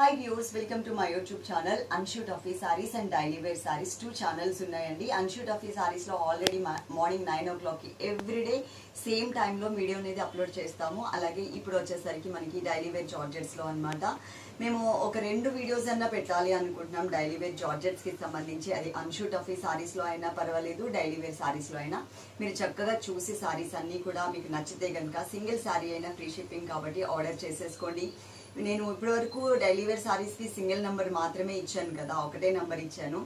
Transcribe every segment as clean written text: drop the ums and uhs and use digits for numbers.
Hi viewers, welcome to my YouTube channel Anshu Tuffy Sarees and Daily Wear Sarees. Two channels ఉన్నాయండి. Anshu Tuffy Sarees లో already morning 9 o'clock కి everyday same time లో video అనేది upload చేస్తాము. అలాగే ఇప్పుడు వచ్చేసరికి మనకి డైలీ వేర్ జార్జెట్స్ లో అన్నమాట. మేము ఒక రెండు వీడియోస్ అన్నా పెట్టాలి అనుకుంటున్నాం డైలీ వేర్ జార్జెట్స్ కి సంబంధించి. అది Anshu Tuffy Sarees లో అయినా పర్వాలేదు, డైలీ వేర్ సారీస్ లో అయినా మీరు చక్కగా చూసి సారీస్ అన్ని కూడా మీకు నచ్చితే గనుక సింగిల్ సారీ అయినా ఫ్రీ షిప్పింగ్ కాబట్టి ఆర్డర్ చేసేసుకోండి. నేను ఇప్పటి వరకు డైలీ వేర్ సారీస్ కి సింగిల్ నంబర్ మాత్రమే ఇచ్చాను కదా, ఒకటే నంబర్ ఇచ్చాను.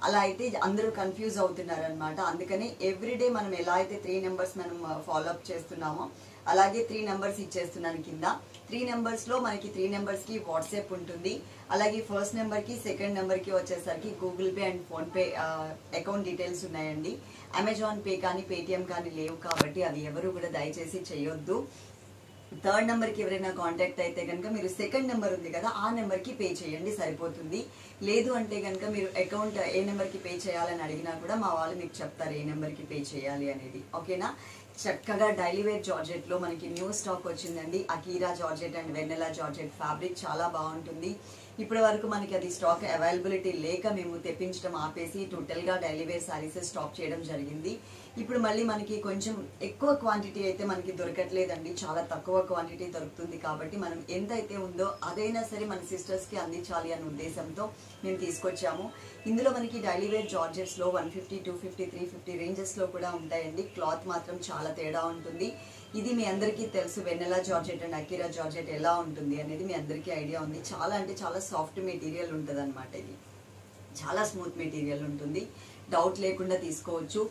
అలా అయితే అందరూ కన్ఫ్యూజ్ అవుతున్నారు అనమాట. అందుకని ఎవ్రీడే మనం ఎలా అయితే 3 నెంబర్స్ మనం ఫాలో అప్ చేస్తున్నామో అలాగే 3 నెంబర్స్ ఇచ్చేస్తున్నాను కింద. 3 నెంబర్స్ లో మనకి 3 నెంబర్స్ కి వాట్సాప్ ఉంటుంది. అలాగే ఫస్ట్ నెంబర్ కి సెకండ్ నెంబర్ కి వచ్చేసరికి Google pay and phone pay account details ఉన్నాయండి. అమెజాన్ పే కానీ పేటిఎం కానీ లేవు కాబట్టి అవి ఎవరు కూడా దయచేసి చేయొద్దు. థర్డ్ నెంబర్ కి ఎవరైనా కాంటాక్ట్ అయితే కనుక మీరు సెకండ్ నెంబర్ ఉంది కదా ఆ నెంబర్ కి పే చేయండి, సరిపోతుంది. లేదు అంటే కనుక మీరు అకౌంట్ ఏ నెంబర్ కి పే చేయాలని అడిగినా కూడా మా వాళ్ళు మీకు చెప్తారు ఏ నెంబర్ కి పే చేయాలి అనేది. ఓకేనా? చక్కగా డైలీ వేర్ జార్జెట్ లో మనకి న్యూ స్టాక్ వచ్చిందండి. Akira georgette and Vennela georgette fabric చాలా బాగుంటుంది. ఇప్పటి వరకు మనకి అది స్టాక్ అవైలబిలిటీ లేక మేము తెప్పించడం ఆపేసి టోటల్ గా డైలీ వేర్ సారీస్ స్టాక్ చేయడం జరిగింది. ఇప్పుడు మళ్ళీ మనకి కొంచెం ఎక్కువ క్వాంటిటీ అయితే మనకి దొరకట్లేదండి, చాలా తక్కువ క్వాంటిటీ దొరుకుతుంది. కాబట్టి మనం ఎంతైతే ఉందో అదైనా సరే మన సిస్టర్స్ కి అందించాలి అనే ఉద్దేశంతో మేము తీసుకొచ్చాము. ఇందులో మనకి డైలీ వేర్ జార్జెట్స్ లో 150, 250, 350 రేంజెస్ లో కూడా ఉంటాయండి. క్లాత్ మాత్రం చాలా తేడా ఉంటుంది. ఇది మీ అందరికీ తెలుసు, వెన్నెలా జార్జెట్ అండ్ అకీరా జార్జెట్ ఎలా ఉంటుంది అనేది మీ అందరికీ ఐడియా ఉంది. చాలా అంటే చాలా సాఫ్ట్ మెటీరియల్ ఉంటుంది అనమాట. ఇది చాలా స్మూత్ మెటీరియల్ ఉంటుంది, డౌట్ లేకుండా తీసుకోవచ్చు.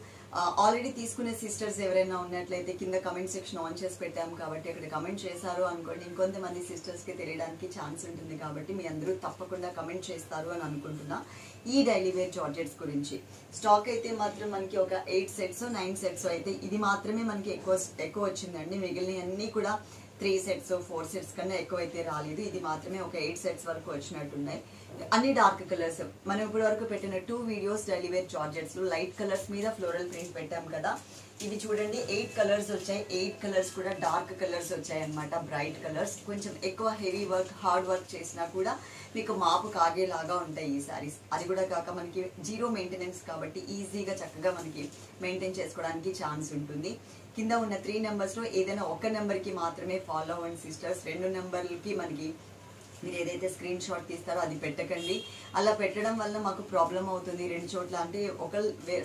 ఆల్రెడీ తీసుకునే సిస్టర్స్ ఎవరైనా ఉన్నట్లయితే కింద కమెంట్ సెక్షన్ ఆన్ చేసి పెట్టాము కాబట్టి అక్కడ కమెంట్ చేశారు అనుకోండి, ఇంకొంతమంది సిస్టర్స్ కి తెలియడానికి ఛాన్స్ ఉంటుంది. కాబట్టి మీ అందరూ తప్పకుండా కమెంట్ చేస్తారు అని అనుకుంటున్నా. ఈ డైలీ వేర్ జార్జెట్స్ గురించి స్టాక్ అయితే మాత్రం మనకి ఒక 8 సెట్స్ 9 సెట్స్ అయితే ఇది మాత్రమే మనకి ఎక్కువ వచ్చిందండి. మిగిలిన అన్ని కూడా 3 సెట్స్ 4 సెట్స్ కన్నా ఎక్కువ అయితే రాలేదు. ఇది మాత్రమే ఒక 8 సెట్స్ వరకు వచ్చినట్టున్నాయి. అన్ని డార్క్ కలర్స్. మనం ఇప్పటి వరకు పెట్టిన 2 వీడియోస్ డైలీ వేర్ జార్జెట్స్ లో లైట్ కలర్స్ మీద ఫ్లోరల్ ప్రింట్ పెట్టాం కదా. ఇవి చూడండి 8 కలర్స్ వచ్చాయి. 8 కలర్స్ కూడా డార్క్ కలర్స్ వచ్చాయి అనమాట, బ్రైట్ కలర్స్. కొంచెం ఎక్కువ హెవీ వర్క్ హార్డ్ వర్క్ చేసినా కూడా మీకు మాపు కాగేలాగా ఉంటాయి ఈ సారీస్. అది కూడా కాక మనకి జీరో మెయింటెనెన్స్ కాబట్టి ఈజీగా చక్కగా మనకి మెయింటైన్ చేసుకోవడానికి ఛాన్స్ ఉంటుంది. కింద ఉన్న 3 నెంబర్స్ లో ఏదైనా ఒక నెంబర్ కి మాత్రమే ఫాలో అవ్వండి సిస్టర్స్. 2 నెంబర్లకి మనకి మీరు ఏదైతే స్క్రీన్ షాట్ తీస్తారో అది పెట్టకండి. అలా పెట్టడం వల్ల మాకు ప్రాబ్లం అవుతుంది 2 చోట్ల. అంటే ఒక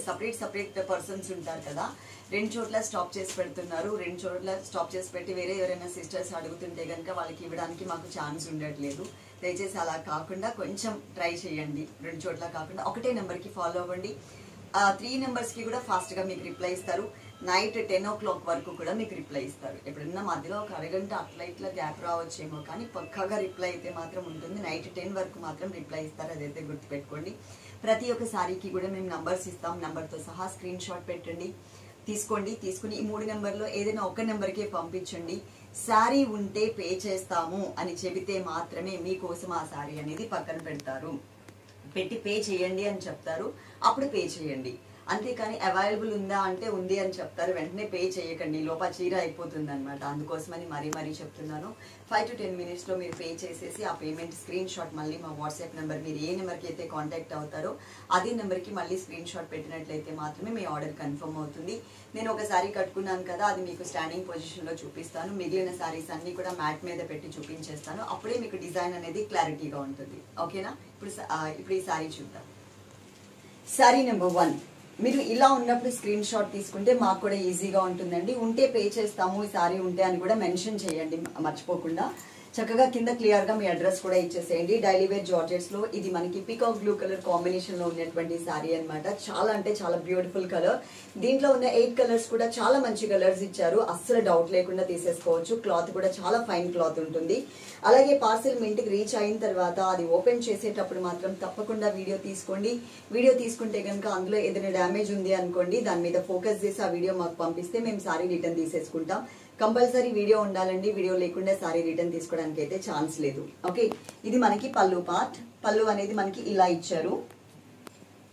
సపరేట్ పర్సన్స్ ఉంటారు కదా, 2 చోట్ల స్టాప్ చేసి పెడుతున్నారు. 2 చోట్ల స్టాప్ చేసి పెట్టి వేరే ఎవరైనా సిస్టర్స్ అడుగుతుంటే కనుక వాళ్ళకి ఇవ్వడానికి మాకు ఛాన్స్ ఉండట్లేదు. దయచేసి అలా కాకుండా కొంచెం ట్రై చేయండి. 2 చోట్ల కాకుండా ఒకటే నెంబర్కి ఫాలో అవ్వండి. 3 నెంబర్స్ కి కూడా ఫాస్ట్ గా మీకు రిప్లై ఇస్తారు. నైట్ 10 o'clock వరకు కూడా మీకు రిప్లై ఇస్తారు. ఎప్పుడన్నా మధ్యలో ఒక అరగంట అట్లా ఇట్లా గ్యాప్ రావచ్చేమో కానీ పక్కాగా రిప్లై అయితే మాత్రం ఉంటుంది. నైట్ 10 వరకు మాత్రం రిప్లై ఇస్తారు, అదైతే గుర్తుపెట్టుకోండి. ప్రతి ఒక్క సారీకి కూడా మేము నంబర్స్ ఇస్తాం, నంబర్తో సహా స్క్రీన్ షాట్ పెట్టండి, తీసుకోండి. తీసుకుని ఈ 3 నెంబర్లో ఏదైనా ఒక నెంబర్కే పంపించండి. శారీ ఉంటే పే చేస్తాము అని చెబితే మాత్రమే మీకోసం ఆ శారీ అనేది పక్కన పెడతారు. పెట్టి పే చేయండి అని చెప్తారు, అప్పుడు పే చేయండి. అంతేకాని అవైలబుల్ ఉందా అంటే ఉంది అని చెప్తారు, వెంటనే పే చేయకండి, లోపల చీర అయిపోతుంది అనమాట. అందుకోసమని మరీ చెప్తున్నాను. 5 to 10 minutes లో మీరు పే చేసేసి ఆ పేమెంట్ స్క్రీన్ షాట్ మళ్ళీ మా వాట్సాప్ నెంబర్, మీరు ఏ నెంబర్కి అయితే కాంటాక్ట్ అవుతారో అదే నెంబర్కి మళ్ళీ స్క్రీన్ షాట్ పెట్టినట్లయితే మాత్రమే మీ ఆర్డర్ కన్ఫర్మ్ అవుతుంది. నేను ఒక సారీ కట్టుకున్నాను కదా, అది మీకు స్టాండింగ్ పొజిషన్లో చూపిస్తాను. మిగిలిన సారీస్ అన్ని కూడా మ్యాట్ మీద పెట్టి చూపించేస్తాను. అప్పుడే మీకు డిజైన్ అనేది క్లారిటీగా ఉంటుంది. ఓకేనా? ఇప్పుడు ఈ సారీ చూద్దాం. Sorry number 1. మీరు ఇలా ఉన్నప్పుడు స్క్రీన్ షాట్ తీసుకుంటే మాకు కూడా ఈజీగా ఉంటుందండి. ఉంటే పే చేస్తాము ఈ సారీ ఉంటే అని కూడా మెన్షన్ చేయండి మర్చిపోకుండా. చక్కగా కింద క్లియర్ గా మీ అడ్రస్ కూడా ఇచ్చేసేయండి. డైలీ వేర్ జార్జెట్స్ లో ఇది మనకి పీకాక్ బ్లూ కలర్ కాంబినేషన్ లో ఉన్నటువంటి సారీ అనమాట. చాలా అంటే చాలా బ్యూటిఫుల్ కలర్. దీంట్లో ఉన్న 8 కలర్స్ కూడా చాలా మంచి కలర్స్ ఇచ్చారు, అస్సలు డౌట్ లేకుండా తీసేసుకోవచ్చు. క్లాత్ కూడా చాలా ఫైన్ క్లాత్ ఉంటుంది. అలాగే పార్సిల్ మీ ఇంటికి రీచ్ అయిన తర్వాత అది ఓపెన్ చేసేటప్పుడు మాత్రం తప్పకుండా వీడియో తీసుకోండి. వీడియో తీసుకుంటే కనుక అందులో ఏదైనా డ్యామేజ్ ఉంది అనుకోండి, దాని మీద ఫోకస్ చేసి ఆ వీడియో మాకు పంపిస్తే మేము సారీ రిటర్న్ తీసేసుకుంటాం. కంపల్సరీ వీడియో ఉండాలండి, వీడియో లేకుండా సారీ రిటర్న్ తీసుకోవడానికి అయితే ఛాన్స్ లేదు. ఓకే, ఇది మనకి పళ్ళు పార్ట్. పళ్ళు అనేది మనకి ఇలా ఇచ్చారు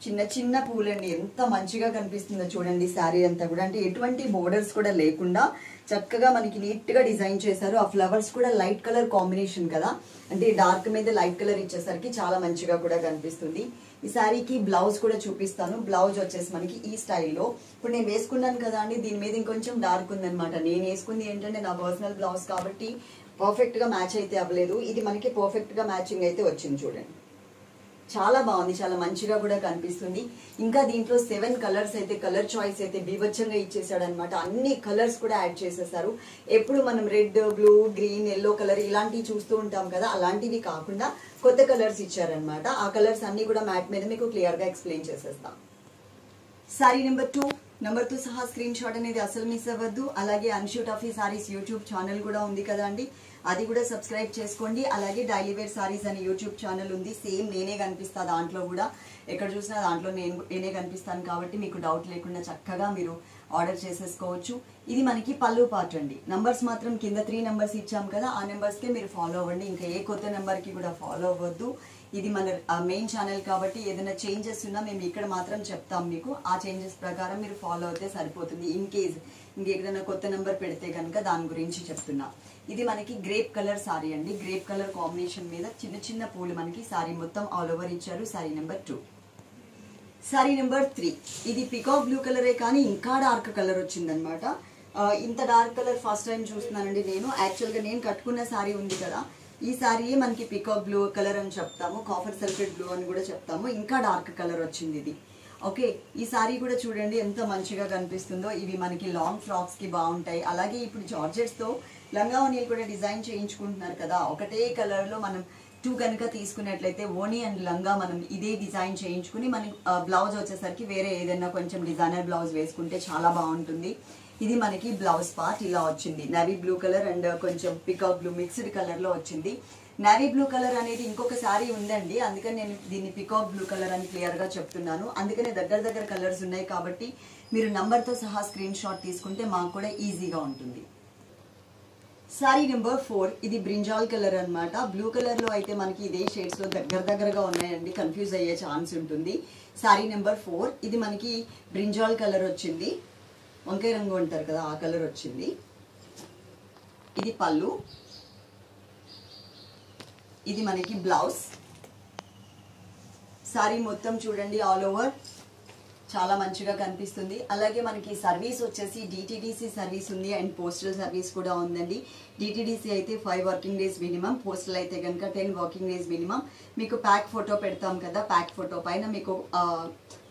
చిన్న చిన్న పూలండి, ఎంత మంచిగా కనిపిస్తుందో చూడండి. శారీ అంతా కూడా అంటే ఎటువంటి బోర్డర్స్ కూడా లేకుండా చక్కగా మనకి నీట్ గా డిజైన్ చేశారు. ఆ ఫ్లవర్స్ కూడా లైట్ కలర్ కాంబినేషన్ కదా, అంటే డార్క్ మీద లైట్ కలర్ ఇచ్చేసరికి చాలా మంచిగా కూడా కనిపిస్తుంది. ఈ శారీకి బ్లౌజ్ కూడా చూపిస్తాను. బ్లౌజ్ వచ్చేసి మనకి ఈ స్టైల్లో, ఇప్పుడు నేను వేసుకున్నాను కదా అండి, దీని మీద ఇంకొంచెం డార్క్ ఉందనమాట. నేను వేసుకుంది ఏంటంటే నా పర్సనల్ బ్లౌజ్ కాబట్టి పర్ఫెక్ట్ గా మ్యాచ్ అయితే అవ్వలేదు. ఇది మనకి పర్ఫెక్ట్ గా మ్యాచింగ్ అయితే వచ్చింది చూడండి. చాలా బాగుంది, చాలా మంచిగా కూడా కనిపిస్తుంది. ఇంకా దీంట్లో 7 కలర్స్ అయితే, కలర్ చాయిస్ అయితే బీభత్సంగా ఇచ్చేసాడు అనమాట. అన్ని కలర్స్ కూడా యాడ్ చేసేసారు. ఎప్పుడు మనం red, blue, green, yellow colour ఇలాంటివి చూస్తూ ఉంటాం కదా, అలాంటివి కాకుండా కొత్త కలర్స్ ఇచ్చారనమాట. ఆ కలర్స్ అన్ని కూడా మ్యాట్ మీద మీకు క్లియర్ గా ఎక్స్ప్లెయిన్ చేసేస్తాం. సారీ నెంబర్ 2 సహా స్క్రీన్ షాట్ అనేది అసలు మిస్ అవ్వద్దు. అలాగే Anshu Taffy saris YouTube channel కూడా ఉంది కదా అండి, అది కూడా సబ్స్క్రైబ్ చేసుకోండి. అలాగే డైలీ వేర్ సారీస్ అని యూట్యూబ్ ఛానల్ ఉంది, సేమ్ నేనే కనిపిస్తా దాంట్లో కూడా. ఎక్కడ చూసినా దాంట్లో నేనే కనిపిస్తాను కాబట్టి మీకు డౌట్ లేకుండా చక్కగా మీరు ఆర్డర్ చేసేసుకోవచ్చు. ఇది మనకి పళ్ళు పార్ట్ అండి. నంబర్స్ మాత్రం కింద 3 నెంబర్స్ ఇచ్చాం కదా, ఆ నెంబర్స్కే మీరు ఫాలో అవ్వండి. ఇంకా ఏ కొత్త నెంబర్కి కూడా ఫాలో అవ్వద్దు. ఇది మన మెయిన్ ఛానల్ కాబట్టి ఏదైనా చేంజెస్ ఉన్నా మేము ఇక్కడ మాత్రం చెప్తాం మీకు. ఆ చేంజెస్ ప్రకారం మీరు ఫాలో అయితే సరిపోతుంది. ఇన్ కేస్ ఇంకెక్కడైనా కొత్త నెంబర్ పెడితే కనుక దాని గురించి చెప్తున్నా. ఇది మనకి గ్రేప్ కలర్ సారీ అండి. గ్రేప్ కలర్ కాంబినేషన్ మీద చిన్న చిన్న పూలు మనకి సారీ మొత్తం ఆల్ ఓవర్ ఇచ్చారు. Sorry number 2. సారీ నెంబర్ 3 ఇది పికాక్ బ్లూ కలరే కానీ ఇంకా డార్క్ కలర్ వచ్చిందనమాట. ఇంత డార్క్ కలర్ ఫస్ట్ టైం చూస్తున్నానండి నేను. యాక్చువల్గా నేను కట్టుకున్న సారీ ఉంది కదా, ఈ సారీయే మనకి పికాక్ బ్లూ కలర్ అని చెప్తాము, కాఫర్ సల్ఫేట్ బ్లూ అని కూడా చెప్తాము. ఇంకా డార్క్ కలర్ వచ్చింది ఇది. ఓకే, ఈ సారీ కూడా చూడండి ఎంత మంచిగా కనిపిస్తుందో. ఇవి మనకి లాంగ్ ఫ్రాక్స్ కి బాగుంటాయి. అలాగే ఇప్పుడు జార్జెట్స్ తో లంగా ఓనీలు కూడా డిజైన్ చేయించుకుంటున్నారు కదా, ఒకటే కలర్ లో మనం 2 కనుక తీసుకున్నట్లయితే ఓనీ అండ్ లంగా మనం ఇదే డిజైన్ చేయించుకుని మనకి బ్లౌజ్ వచ్చేసరికి వేరే ఏదైనా కొంచెం డిజైనర్ బ్లౌజ్ వేసుకుంటే చాలా బాగుంటుంది. ఇది మనకి బ్లౌజ్ పార్ట్ ఇలా వచ్చింది. నేవీ బ్లూ కలర్ అండ్ కొంచెం పికాక్ బ్లూ మిక్స్డ్ కలర్ లో వచ్చింది. నేవీ బ్లూ కలర్ అనేది ఇంకొక సారీ ఉందండి, అందుకని నేను దీన్ని పికాక్ బ్లూ కలర్ అని క్లియర్ గా చెప్తున్నాను. అందుకనే దగ్గర కలర్స్ ఉన్నాయి కాబట్టి మీరు నంబర్ తో సహా స్క్రీన్ షాట్ తీసుకుంటే మాకు కూడా ఈజీగా ఉంటుంది. సారీ నెంబర్ 4 ఇది బ్రింజాల్ కలర్ అన్నమాట. బ్లూ కలర్ లో అయితే మనకి ఇదే షేడ్స్ లో దగ్గరగా ఉన్నాయండి, కన్ఫ్యూజ్ అయ్యే ఛాన్స్ ఉంటుంది. సారీ నెంబర్ 4 ఇది మనకి బ్రింజాల్ కలర్ వచ్చింది, వంకాయ రంగు అంటారు కదా ఆ కలర్ వచ్చింది. ఇది పళ్ళు, ఇది మనకి బ్లౌజ్. సారీ మొత్తం చూడండి ఆల్ ఓవర్ చాలా మంచిగా కనిపిస్తుంది. అలాగే మనకి సర్వీస్ వచ్చేసి డిటిడిసి సర్వీస్ ఉంది అండ్ పోస్టల్ సర్వీస్ కూడా ఉందండి. డిటిడిసి అయితే 5 వర్కింగ్ డేస్ మినిమం, పోస్టల్ అయితే కనుక 10 వర్కింగ్ డేస్ మినిమం. మీకు ప్యాక్ ఫోటో పెడతాం కదా, ప్యాక్ ఫోటో పైన మీకు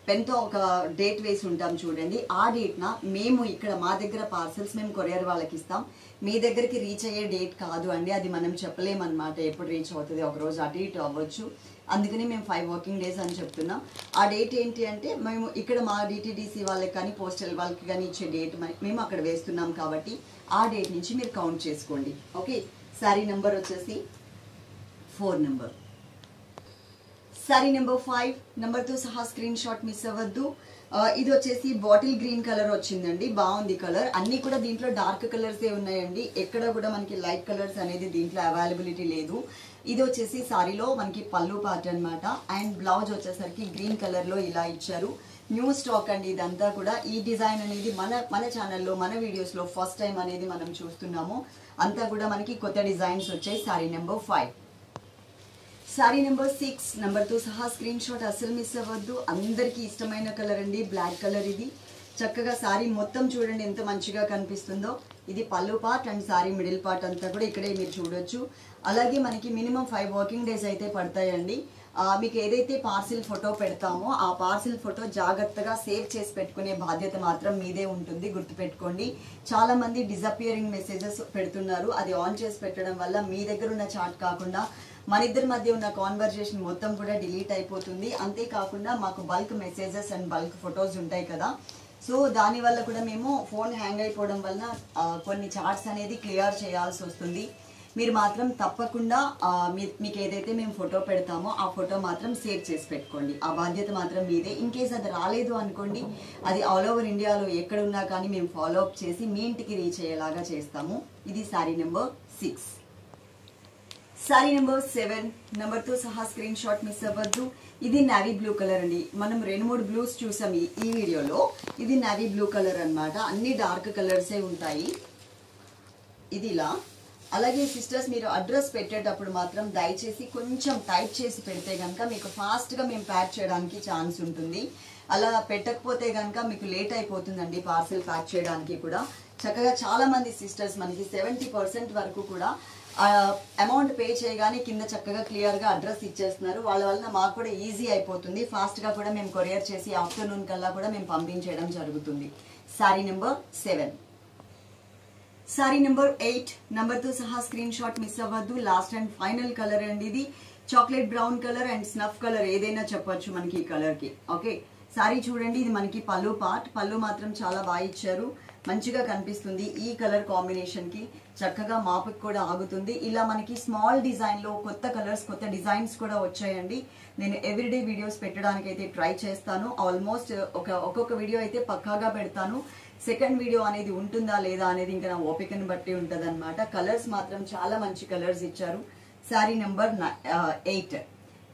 పెన్తో ఒక డేట్ వేసి ఉంటాం చూడండి. ఆ డేట్న మేము ఇక్కడ మా దగ్గర పార్సల్స్ మేము కొరియర్ వాళ్ళకి ఇస్తాం. మీ దగ్గరికి రీచ్ అయ్యే డేట్ కాదు అండి, అది మనం చెప్పలేమన్నమాట ఎప్పుడు రీచ్ అవుతుంది, ఒకరోజు అటు ఇటు అవ్వచ్చు. అందుకని మేము 5 వర్కింగ్ డేస్ అని చెప్తున్నాం. ఆ డేట్ ఏంటి అంటే మేము ఇక్కడ మా డిటిడిసి వాళ్ళకి కానీ పోస్టల్ వాళ్ళకి కానీ ఇచ్చే డేట్ మేము అక్కడ వేస్తున్నాం కాబట్టి ఆ డేట్ నుంచి మీరు కౌంట్ చేసుకోండి. ఓకే, సారీ నెంబర్ వచ్చేసి 4 నెంబర్. సారీ నెంబర్ 5 నెంబర్తో సహా స్క్రీన్ షాట్ మిస్ అవ్వద్దు. ఇది వచ్చేసి బాటిల్ గ్రీన్ కలర్ వచ్చిందండి, బాగుంది కలర్. అన్ని కూడా దీంట్లో డార్క్ కలర్సే ఉన్నాయండి, ఎక్కడ కూడా మనకి లైట్ కలర్స్ అనేది దీంట్లో అవైలబిలిటీ లేదు. ఇది వచ్చేసి సారీలో మనకి పళ్ళు పార్ట్ అనమాట అండ్ బ్లౌజ్ వచ్చేసరికి గ్రీన్ కలర్ లో ఇలా ఇచ్చారు. న్యూ స్టాక్ అండి ఇదంతా కూడా. ఈ డిజైన్ అనేది మన ఛానల్లో మన వీడియోస్ లో ఫస్ట్ టైం అనేది మనం చూస్తున్నాము. అంతా కూడా మనకి కొత్త డిజైన్స్ వచ్చాయి. Sorry number 5. సారీ నెంబర్ 6 నెంబర్తో సహా స్క్రీన్ షాట్ అస్సలు మిస్ అవ్వద్దు. అందరికీ ఇష్టమైన కలర్ అండి, బ్లాక్ కలర్. ఇది చక్కగా సారీ మొత్తం చూడండి ఎంత మంచిగా కనిపిస్తుందో. ఇది పళ్ళు part and sorry middle part అంతా కూడా ఇక్కడే మీరు చూడొచ్చు. అలాగే మనకి మినిమం 5 వర్కింగ్ డేస్ అయితే పడతాయండి. మీకు ఏదైతే పార్సిల్ ఫోటో పెడతామో ఆ పార్సిల్ ఫోటో జాగ్రత్తగా సేవ్ చేసి పెట్టుకునే బాధ్యత మాత్రం మీదే ఉంటుంది, గుర్తుపెట్టుకోండి. చాలా మంది డిజపియరింగ్ మెసేజెస్ పెడుతున్నారు. అది ఆన్ చేసి పెట్టడం వల్ల మీ దగ్గర ఉన్న చాట్ కాకుండా మన ఇద్దరి మధ్య ఉన్న కాన్వర్జేషన్ మొత్తం కూడా డిలీట్ అయిపోతుంది. అంతేకాకుండా మాకు bulk messages and bulk photos ఉంటాయి కదా, సో దానివల్ల కూడా మేము ఫోన్ హ్యాంగ్ అయిపోవడం వలన కొన్ని చాట్స్ అనేది క్లియర్ చేయాల్సి వస్తుంది. మీరు మాత్రం తప్పకుండా మీకు ఏదైతే మేము ఫోటో పెడతామో ఆ ఫోటో మాత్రం సేవ్ చేసి పెట్టుకోండి. ఆ బాధ్యత మాత్రం మీదే. ఇన్ కేస్ అది రాలేదు అనుకోండి, అది ఆల్ ఓవర్ ఇండియాలో ఎక్కడున్నా కానీ మేము ఫాలో అప్ చేసి మీ ఇంటికి రీచ్ అయ్యేలాగా చేస్తాము. ఇది సారీ నెంబర్ 6. సారీ నెంబర్ 7 నెంబర్తో సహా స్క్రీన్ షాట్ మిస్ అవ్వద్దు. ఇది నావీ బ్లూ కలర్ అండి. మనం 2-3 బ్లూస్ చూసాం ఈ వీడియోలో. ఇది నావీ బ్లూ కలర్ అన్నమాట. అన్ని డార్క్ కలర్సే ఉంటాయి. ఇది ఇలా. అలాగే సిస్టర్స్ మీరు అడ్రస్ పెట్టేటప్పుడు మాత్రం దయచేసి కొంచెం టైప్ చేసి పెడితే కనుక మీకు ఫాస్ట్గా మేము ప్యాక్ చేయడానికి ఛాన్స్ ఉంటుంది. అలా పెట్టకపోతే కనుక మీకు లేట్ అయిపోతుందండి పార్సెల్ ప్యాక్ చేయడానికి కూడా. చక్కగా చాలా మంది సిస్టర్స్ మనకి 70% వరకు కూడా అమౌంట్ పే చేయగానే కింద చక్కగా క్లియర్గా అడ్రస్ ఇచ్చేస్తున్నారు. వాళ్ళ వలన మాకు కూడా ఈజీ అయిపోతుంది. ఫాస్ట్గా కూడా మేము కొరియర్ చేసి ఆఫ్టర్నూన్ కల్లా కూడా మేము పంపించేయడం జరుగుతుంది. Sorry number 7. సారీ నెంబర్ 8 నెంబర్తో సహా స్క్రీన్ షాట్ మిస్ అవ్వద్దు. లాస్ట్ అండ్ ఫైనల్ కలర్ అండి ఇది. Chocolate brown colour and snuff colour ఏదైనా చెప్పొచ్చు మనకి ఈ కలర్కి. ఓకే, సారీ చూడండి. ఇది మనకి పళ్ళు పార్ట్. పళ్ళు మాత్రం చాలా బాగా ఇచ్చారు, మంచిగా కనిపిస్తుంది. ఈ కలర్ కాంబినేషన్కి చక్కగా మాపుకి కూడా ఆగుతుంది. ఇలా మనకి స్మాల్ డిజైన్లో కొత్త కలర్స్, కొత్త డిజైన్స్ కూడా వచ్చాయండి. నేను ఎవ్రీడే వీడియోస్ పెట్టడానికి అయితే ట్రై చేస్తాను. ఆల్మోస్ట్ ఒక్కొక్క వీడియో అయితే పక్కాగా పెడతాను. సెకండ్ వీడియో అనేది ఉంటుందా లేదా అనేది ఇంకా నా ఓపికను బట్టి ఉంటుంది అనమాట. కలర్స్ మాత్రం చాలా మంచి కలర్స్ ఇచ్చారు. శారీ నెంబర్ 8.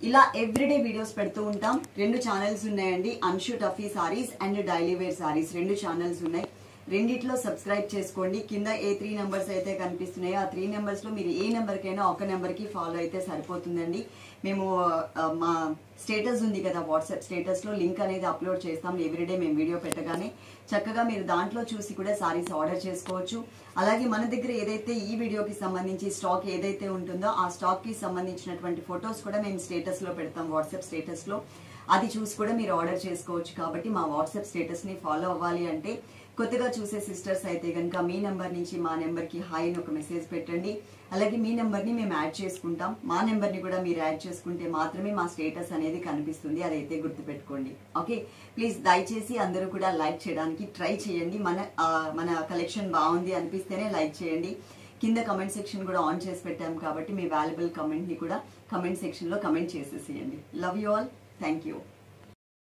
ఇలా ఎవ్రీడే వీడియోస్ పెడుతూ ఉంటాం. 2 ఛానల్స్ ఉన్నాయండి, Anshu Taffy saris and daily wear saris 2 channels ఉన్నాయి. రెండిట్లో సబ్స్క్రైబ్ చేసుకోండి. కింద ఏ 3 నెంబర్స్ అయితే కనిపిస్తున్నాయో ఆ 3 నెంబర్స్లో మీరు ఏ నెంబర్కైనా ఒక నెంబర్కి ఫాలో అయితే సరిపోతుందండి. మేము మా స్టేటస్ ఉంది కదా, వాట్సాప్ స్టేటస్లో లింక్ అనేది అప్లోడ్ చేస్తాం ఎవ్రీడే మేము వీడియో పెట్టగానే. చక్కగా మీరు దాంట్లో చూసి కూడా సారీస్ ఆర్డర్ చేసుకోవచ్చు. అలాగే మన దగ్గర ఏదైతే ఈ వీడియోకి సంబంధించి స్టాక్ ఏదైతే ఉంటుందో ఆ స్టాక్కి సంబంధించినటువంటి ఫొటోస్ కూడా మేము స్టేటస్లో పెడతాం, వాట్సాప్ స్టేటస్లో. అది చూసి కూడా మీరు ఆర్డర్ చేసుకోవచ్చు. కాబట్టి మా వాట్సాప్ స్టేటస్ని ఫాలో అవ్వాలి అంటే కొత్తగా చూసే సిస్టర్స్ అయితే కనుక మీ నెంబర్ నుంచి మా నెంబర్కి హాయ్ అని ఒక మెసేజ్ పెట్టండి. అలాగే మీ నెంబర్ని మేము యాడ్ చేసుకుంటాం. మా నెంబర్ని కూడా మీరు యాడ్ చేసుకుంటే మాత్రమే మా స్టేటస్ అనేది కనిపిస్తుంది. అదైతే గుర్తుపెట్టుకోండి. ఓకే, ప్లీజ్ దయచేసి అందరూ కూడా లైక్ చేయడానికి ట్రై చేయండి. మన కలెక్షన్ బాగుంది అనిపిస్తేనే లైక్ చేయండి. కింద కమెంట్ సెక్షన్ కూడా ఆన్ చేసి పెట్టాం కాబట్టి మీ వాల్యుబుల్ కమెంట్ని కూడా కమెంట్ సెక్షన్లో కమెంట్ చేసేసేయండి. Love you all. Thank you.